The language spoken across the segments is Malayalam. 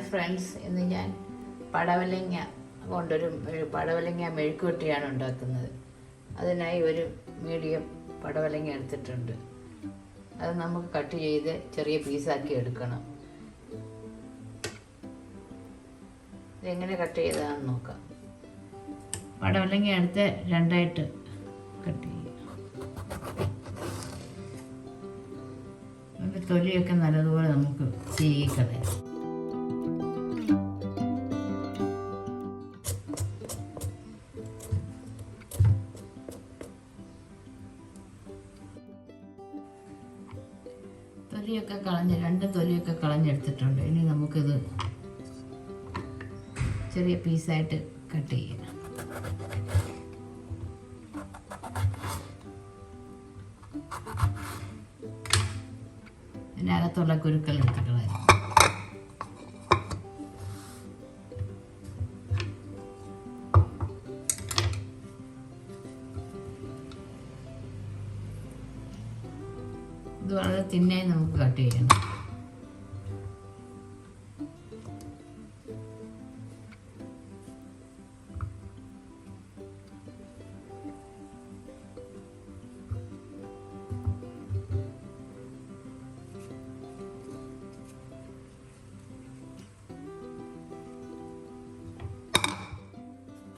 ഹായ് ഫ്രണ്ട്സ്, ഇന്ന് ഞാൻ പടവലങ്ങ പടവലങ്ങ മെഴുക്കുവരട്ടിയാണ് ഉണ്ടാക്കുന്നത്. അതിനായി ഒരു മീഡിയം പടവലങ്ങ എടുത്തിട്ടുണ്ട്. അത് നമുക്ക് കട്ട് ചെയ്ത് ചെറിയ പീസാക്കി എടുക്കണം. ഇതെങ്ങനെ കട്ട് ചെയ്തതാണെന്ന് നോക്കാം. പടവലങ്ങ എടുത്ത് രണ്ടായിട്ട് കട്ട് ചെയ്യും. അതിൻ്റെ തൊലിയൊക്കെ നല്ലതുപോലെ നമുക്ക് ചീകിക്കളയാം. രണ്ട് തൊലിയൊക്കെ കളഞ്ഞെടുത്തിട്ടുണ്ട്. ഇനി നമുക്കിത് ചെറിയ പീസായിട്ട് കട്ട് ചെയ്യാം. ഇതിനകത്തുള്ള കുരുക്കൾ എടുത്തിട്ടുള്ളത് ഇത് വളരെ തിന്നായി നമുക്ക് കട്ട് ചെയ്യണം.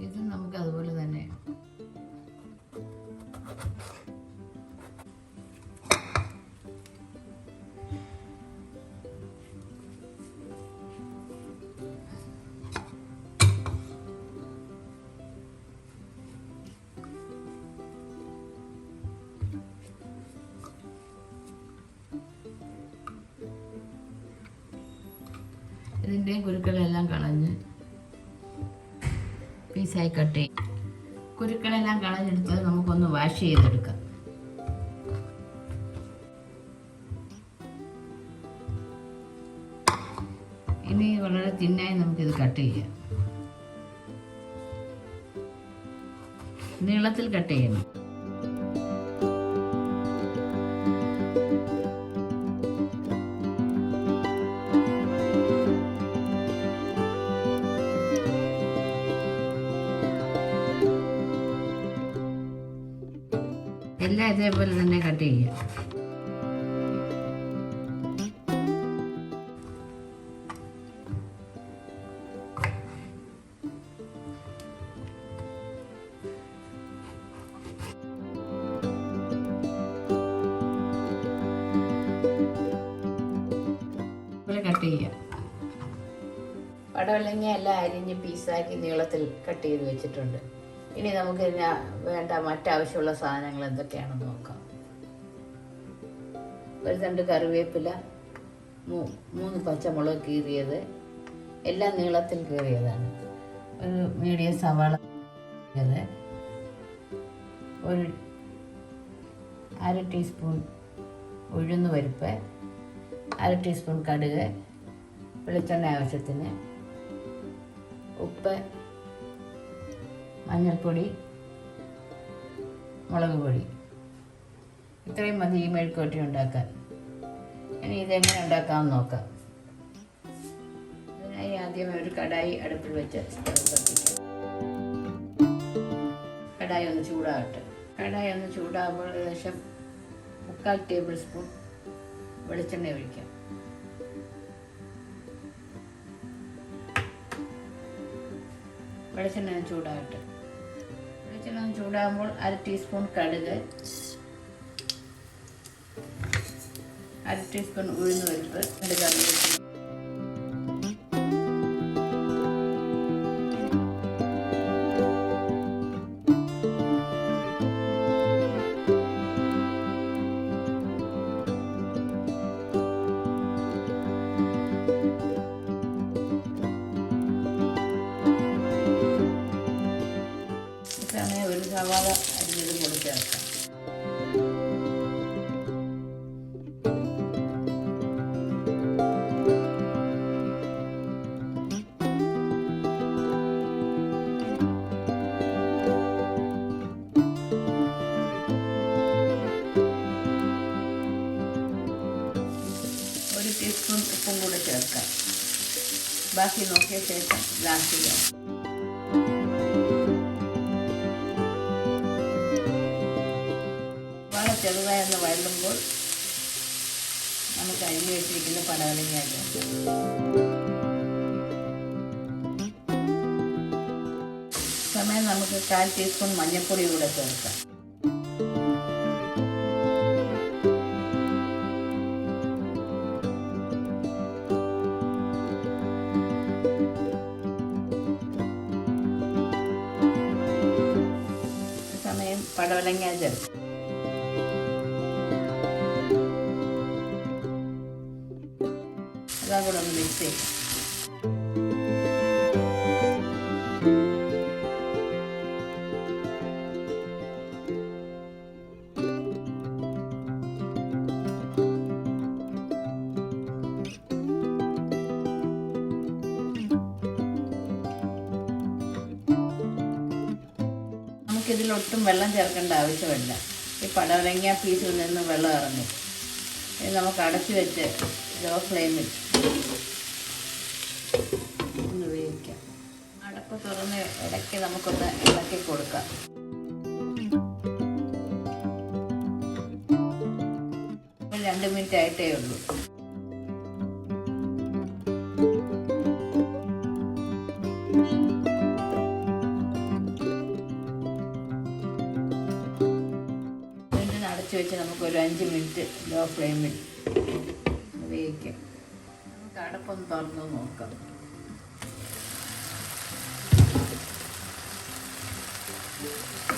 ഇത് നമുക്ക് അതുപോലെ തന്നെ ഇതിൻ്റെയും കുരുക്കളെല്ലാം കളഞ്ഞ് പീസായി കട്ട് ചെയ്യും. കുരുക്കളെല്ലാം കളഞ്ഞെടുത്ത് നമുക്കൊന്ന് വാഷ് ചെയ്തെടുക്കാം. ഇനി വളരെ തിന്നായി നമുക്കിത് കട്ട് ചെയ്യാം. നീളത്തിൽ കട്ട് ചെയ്യണം. എല്ലാം ഇതേപോലെ തന്നെ കട്ട് ചെയ്യാം. കട്ട് ചെയ്യാം. പടവലങ്ങ എല്ലാം അരിഞ്ഞ് പീസാക്കി നീളത്തിൽ കട്ട് ചെയ്ത് വെച്ചിട്ടുണ്ട്. ഇനി നമുക്ക് ഇതിന് വേണ്ട മറ്റാവശ്യമുള്ള സാധനങ്ങൾ എന്തൊക്കെയാണെന്ന് നോക്കാം. ഒരു തണ്ട് കറിവേപ്പില, 3 പച്ചമുളക് കീറിയത്, എല്ലാം നീളത്തിൽ കീറിയതാണ്. ഒരു മീഡിയം സവാള, ഒരു 1/2 ടീസ്പൂൺ ഉഴുന്ന് പരിപ്പ്, 1/2 ടീസ്പൂൺ കടുക്, വെളിച്ചെണ്ണ ആവശ്യത്തിന്, ഉപ്പ്, മഞ്ഞൾപ്പൊടി, മുളക് പൊടി. ഇത്രയും മതി ഈ മെഴുക്കുവരട്ടി ഉണ്ടാക്കാൻ. ഇനി ഇതെങ്ങനെ ഉണ്ടാക്കാമെന്ന് നോക്കാം. അതിനായി ആദ്യം ഒരു കടായി അടുപ്പിൽ വെച്ച് കത്തിക്കാം. കടായി ഒന്ന് ചൂടാകട്ടെ. കടായി ഒന്ന് ചൂടാകുമ്പോൾ ഏകദേശം 3/4 ടേബിൾ സ്പൂൺ വെളിച്ചെണ്ണ ഒഴിക്കാം. വെളിച്ചെണ്ണ ചൂടാകട്ടെ. വെളിച്ചെണ്ണ ചൂടാകുമ്പോൾ 1/2 ടീസ്പൂൺ കടുക്, 1/2 ടീസ്പൂൺ ഉഴുന്ന് പരിപ്പ്, കറിവേപ്പില, ഒരു സവാള അരിഞ്ഞതും കൂടി ചേർക്കാം. ടീസ്പൂൺ ഉപ്പും കൂടെ ചേർക്കാം. ബാക്കി നോക്കിയ ശേഷം ലാസ്റ്റ് വളരെ ചെറുതായി ഒന്ന് വഴലുമ്പോൾ നമുക്ക് അരിഞ്ഞു വെച്ചിരിക്കുന്ന പടവലങ്ങ സമയം നമുക്ക് 1/4 ടീസ്പൂൺ മഞ്ഞൾപ്പൊടി കൂടെ ചേർക്കാം. സമയം പടവലങ്ങ ചേർക്കും. അതാ കൂടെ ഒന്ന് മിക്സ് ചെയ്യും. നമുക്കിതിലൊട്ടും വെള്ളം ചേർക്കേണ്ട ആവശ്യമില്ല. ഈ പടവലങ്ങ പീസിൽ നിന്ന് വെള്ളം ഇറങ്ങും. ഇത് നമുക്ക് അടച്ചു വെച്ച് ലോ ഫ്ലെയിമിൽ ഒന്ന് വേവിക്കാം. അടപ്പ് തുറന്ന് ഇടയ്ക്ക് നമുക്കൊന്ന് ഇളക്കി കൊടുക്കാം. ഒരു 2 മിനിറ്റ് ആയിട്ടേ ഉള്ളൂ. അടച്ചു വെച്ച് നമുക്കൊരു 5 മിനിറ്റ് ലോ ഫ്ലെയിമിൽ വേവിക്കാം. നമുക്ക് അടപ്പൊന്ന് തുറന്ന് നോക്കാം.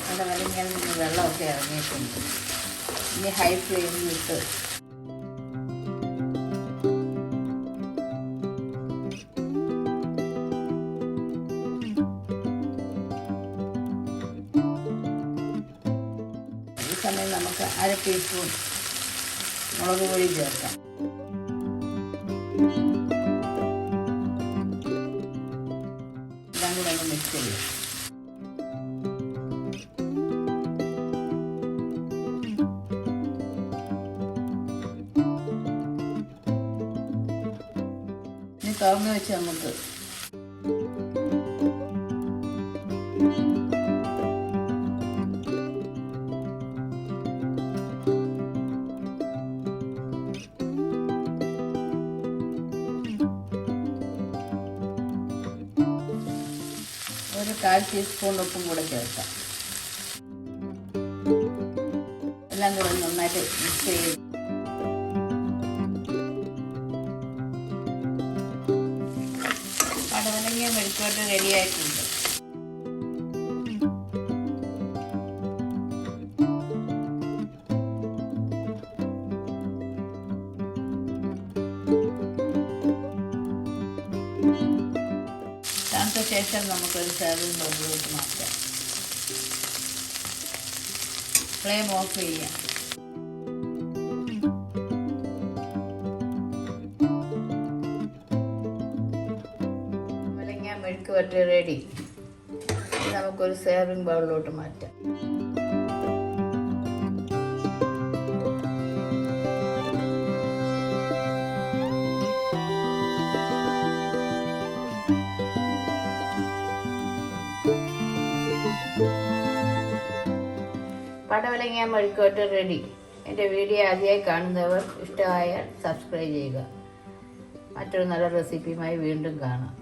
പടവലങ്ങയിൽ നിന്ന് വെള്ളമൊക്കെ ഇറങ്ങിയിട്ടുണ്ട്. ഇനി ഹൈ ഫ്ലെയിമിൽ ഇട്ട് സമയം നമുക്ക് 1/2 ടീസ്പൂൺ മുളക് പൊടി ചേർക്കാം. ഇതെല്ലാം കൂടെ ഒന്ന് മിക്സ് ചെയ്യാം. ഇനി തുറന്ന് വെച്ച് നമുക്ക് ഒരു 1/4 ടീസ്പൂൺ ഉപ്പും കൂടെ ചേർക്കാം. എല്ലാം കൂടെ നന്നായിട്ട് മിക്സ് ചെയ്ത് പടവലങ്ങ മെഴുക്കുവരട്ടി റെഡിയായിട്ടുണ്ട്. തണുത്ത ശേഷം നമുക്കൊരു സെർവിംഗ് ബൗളിലോട്ട് മാറ്റാം. ഫ്ലെയിം ഓഫ് ചെയ്യാം. പടവലങ്ങ മെഴുക്കുവരട്ടി റെഡി. നമുക്കൊരു സെർവിംഗ് ബൗളിലോട്ട് മാറ്റാം. പടവലങ്ങ മെഴുക്കുവരട്ടി റെഡി. എൻ്റെ വീഡിയോ ആദ്യമായി കാണുന്നവർ ഇഷ്ടമായാൽ സബ്സ്ക്രൈബ് ചെയ്യുക. മറ്റൊരു നല്ല റെസിപ്പിയുമായി വീണ്ടും കാണാം.